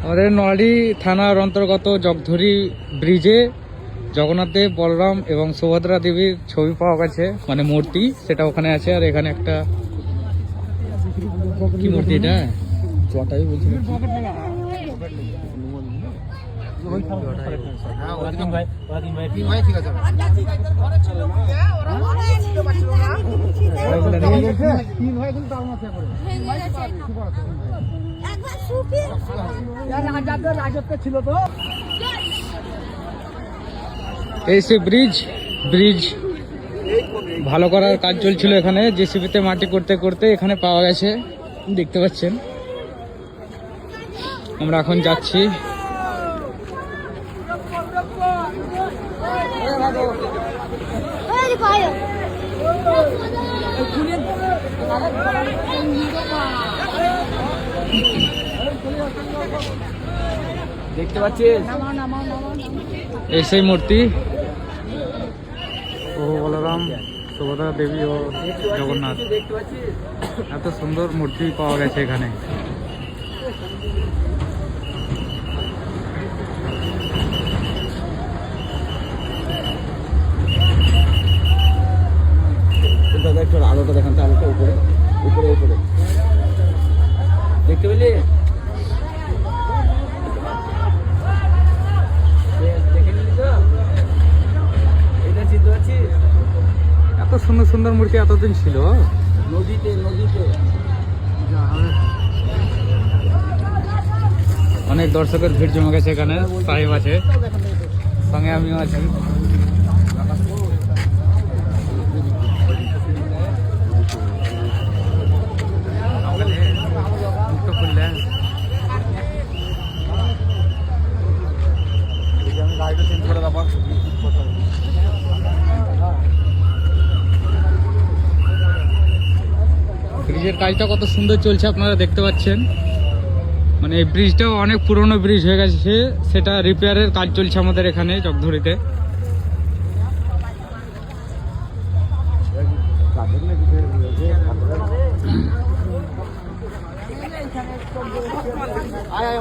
আমাদের নয়াড়ি থানার অন্তর্গত জগধরি ব্রিজে জগন্নাথ দেব, বলরাম এবং সুভদ্রা দেবীর ছবি পাওয়া গেছে, মানে মূর্তি, সেটা ওখানে আছে। আর এখানে একটা কি মূর্তি, এটা জটাই বলছি, এই সে ব্রিজ ভালো করার কাজ চলছিল এখানে, জেসিবিতে মাটি করতে করতে এখানে পাওয়া গেছে, দেখতে পাচ্ছেন। আমরা এখন যাচ্ছি। দেখতে পাচ্ছিস এই সেই মূর্তি, ও বলরাম, সুভদ্রা দেবী ও জগন্নাথ। এত সুন্দর মূর্তি পাওয়া গেছে এখানে। একটু আলোটা দেখান তো, আলোটা উপরে উপরে উপরে দেখতে পেলি? এত সুন্দর সুন্দর মূর্তি এতদিন ছিল নদীতে। অনেক দর্শকের ভিড় জমে গেছে এখানে, সাহেব আছে, সঙ্গে আমিও আছি। ব্রিজের কাজটা কত সুন্দর চলছে আপনারা দেখতে পাচ্ছেন। মানে এই ব্রিজটাও অনেক পুরনো ব্রিজ হয়ে গেছে, সেটা রিপেয়ারের কাজ চলছে আমাদের এখানে জগধরিতে। আয়